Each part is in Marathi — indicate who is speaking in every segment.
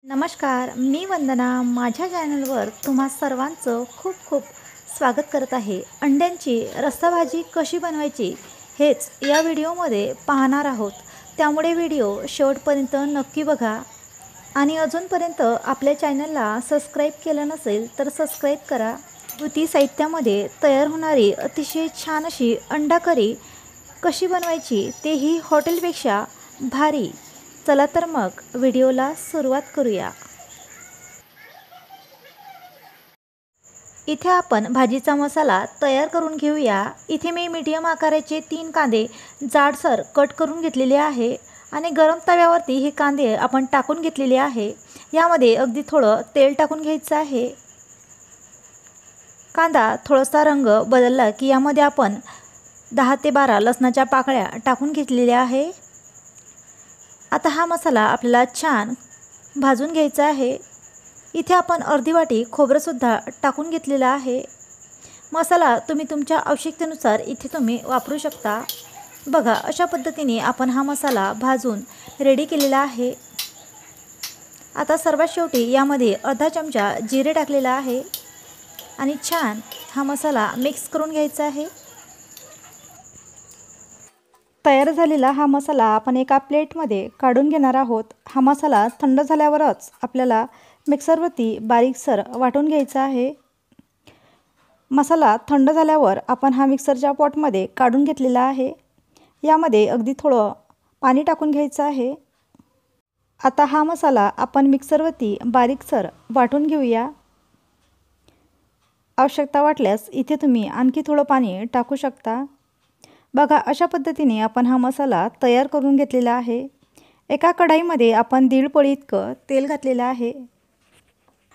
Speaker 1: नमस्कार, मी वंदना माझ्या चॅनलवर तुम्हा सर्वांचं खूप खूप स्वागत करत आहे। अंड्यांची रस्सा भाजी कशी बनवायची हेच या व्हिडिओमध्ये पाहणार आहोत, त्यामुळे व्हिडिओ शेवटपर्यंत नक्की बघा आणि अजूनपर्यंत आपल्या चॅनलला सबस्क्राईब केलं नसेल तर सबस्क्राईब करा। घरगुती साहित्यामध्ये तयार होणारी अतिशय छान अशी अंडा करी कशी बनवायची तेही हॉटेलपेक्षा भारी। चला तर मग व्हिडिओला सुरुवात करूया। इथे आपण भाजीचा मसाला तयार करून घेऊया। इथे मी मीडियम आकाराचे 3 कांदे जाडसर कट करून घेतलेले आहे आणि गरम तव्यावरती हे कांदे आपण टाकून घेतलेले आहे। यामध्ये अगदी थोडं तेल टाकून घ्यायचं आहे। कांदा थोडासा रंग बदलला की यामध्ये आपण 10 ते 12 लसणाच्या पाकळ्या टाकून घेतलेल्या आहे। आता हा मसाला आपल्याला छान भाजून घ्यायचा आहे। इथे आपण अर्धी वाटी खोबरंसुद्धा टाकून घेतलेलं आहे। मसाला तुम्ही तुमच्या आवश्यकतेनुसार इथे तुम्ही वापरू शकता। बघा, अशा पद्धतीने आपण हा मसाला भाजून रेडी केलेला आहे। आता सर्वात शेवटी यामध्ये अर्धा चमचा जिरे टाकलेला आहे आणि छान हा मसाला मिक्स करून घ्यायचा आहे। तयार झालेला हा मसाला आपण एका प्लेटमध्ये काढून घेणार आहोत। हा मसाला थंड झाल्यावरच आपल्याला मिक्सरवरती बारीकसर वाटून घ्यायचा आहे। मसाला थंड झाल्यावर आपण हा मिक्सरच्या पॉटमध्ये काढून घेतलेला आहे। यामध्ये अगदी थोडं पाणी टाकून घ्यायचं आहे। आता हा मसाला आपण मिक्सरवरती बारीकसर वाटून घेऊया। आवश्यकता वाटल्यास इथे तुम्ही आणखी थोडं पाणी टाकू शकता। बघा, अशा पद्धतीने आपण हा मसाला तयार करून घेतलेला आहे। एका कढईमध्ये आपण 1.5 पळी इतकं तेल घातलेलं आहे।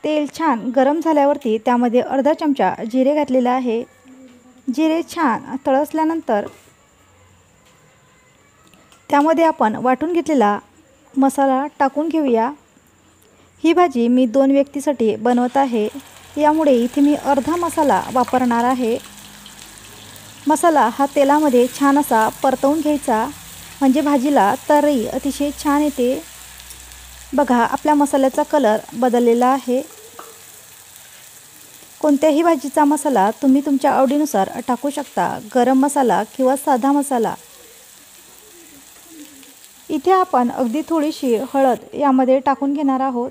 Speaker 1: तेल छान गरम झाल्यावरती त्यामध्ये अर्धा चमचा जिरे घातलेला आहे। जिरे छान तळसल्यानंतर त्यामध्ये आपण वाटून घेतलेला मसाला टाकून घेऊया। ही भाजी मी 2 व्यक्तीसाठी बनवत आहे, यामुळे इथे मी अर्धा मसाला वापरणार आहे। मसाला हा तेलामध्ये छान असा परतवून घ्यायचा, म्हणजे भाजीला तर्री अतिशय छान येते। बघा, आपल्या मसाल्याचा कलर बदललेला आहे। कोणत्याही भाजीचा मसाला तुम्ही तुमच्या आवडीनुसार टाकू शकता, गरम मसाला किंवा साधा मसाला। इथे आपण अगदी थोडीशी हळद यामध्ये टाकून घेणार आहोत।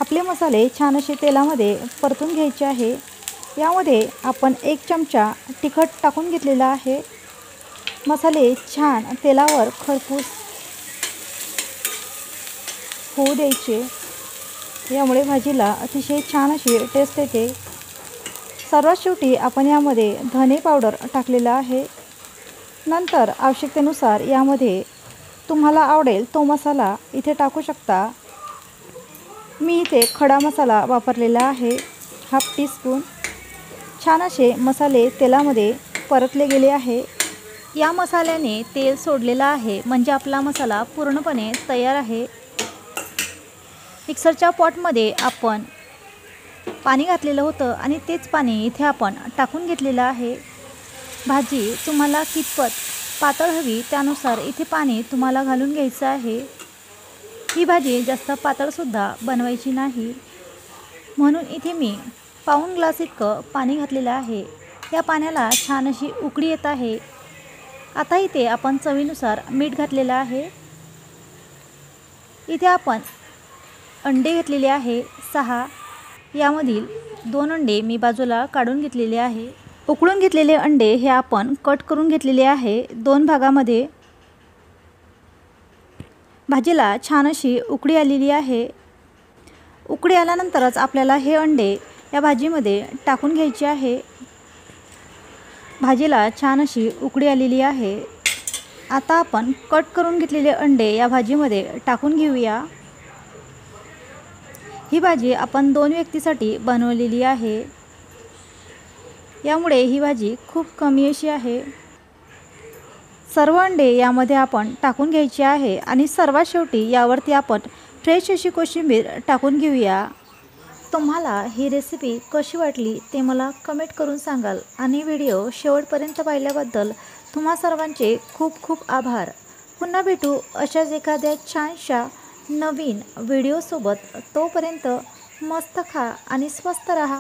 Speaker 1: आपले मसाले छान असे तेलामध्ये परतून घ्यायचे आहे। यामध्ये आपण 1 चमचा तिखट टाकून घेतलेला आहे। मसाले छान तेलावर खरपूस होऊ द्यायचे, यामुळे भाजीला अतिशय छान अशी टेस्ट येते। सर्वात शेवटी आपण यामध्ये धने पावडर टाकलेला आहे। नंतर आवश्यकतेनुसार यामध्ये तुम्हाला आवडेल तो मसाला इथे टाकू शकता। मी इथे खडा मसाला वापरलेला आहे, 1/2 टीस्पून। छान असे मसाले तेलामध्ये परतले गेले आहे। या मसाल्याने तेल सोडलेला आहे, म्हणजे आपला मसाला पूर्णपणे तयार आहे। मिक्सरच्या पॉटमध्ये आपण पाणी घातलेलं होतं आणि तेच पाणी इथे आपण टाकून घेतलेलं आहे। भाजी तुम्हाला कितपत पातळ हवी त्यानुसार इथे पाणी तुम्हाला घालून घ्यायचं आहे। ही भाजी जास्त पातळसुद्धा बनवायची नाही, म्हणून इथे मी पाऊण ग्लास इतकं पाणी घातलेलं आहे। या पाण्याला छान अशी उकळी येत आहे। आता इथे आपण चवीनुसार मीठ घातलेलं आहे। इथे आपण अंडे घेतलेले आहे 6। यामधील 2 अंडे मी बाजूला काढून घेतलेले आहे। उकळून घेतलेले अंडे हे आपण कट करून घेतलेले आहे 2 भागामध्ये। भाजीला छान अशी उकळी आलेली आहे। उकळी आल्यानंतरच आपल्याला हे अंडे या भाजीमध्ये टाकून घ्यायचे आहे। भाजीला छान अशी उकळी आलेली आहे। आता आपण कट करून घेतलेले अंडे या भाजीमध्ये टाकून घेऊया। ही भाजी आपण 2 व्यक्तीसाठी बनवलेली आहे, यामुळे ही भाजी खूप कमी अशी आहे। सर्व अंडे यामध्ये आपण टाकून घ्यायचे आहे आणि सर्वात शेवटी यावरती आपण फ्रेश अशी कोशिंबीर टाकून घेऊया। तुम्हाला ही रेसिपी कशी वाटली ते मला कमेंट करून सांगाल आणि व्हिडिओ शेवटपर्यंत पाहिल्याबद्दल तुम्हा सर्वांचे खूप खूप आभार। पुन्हा भेटू अशाच एखाद्या छानशा नवीन व्हिडिओसोबत. तोपर्यंत मस्त खा आणि स्वस्त रहा.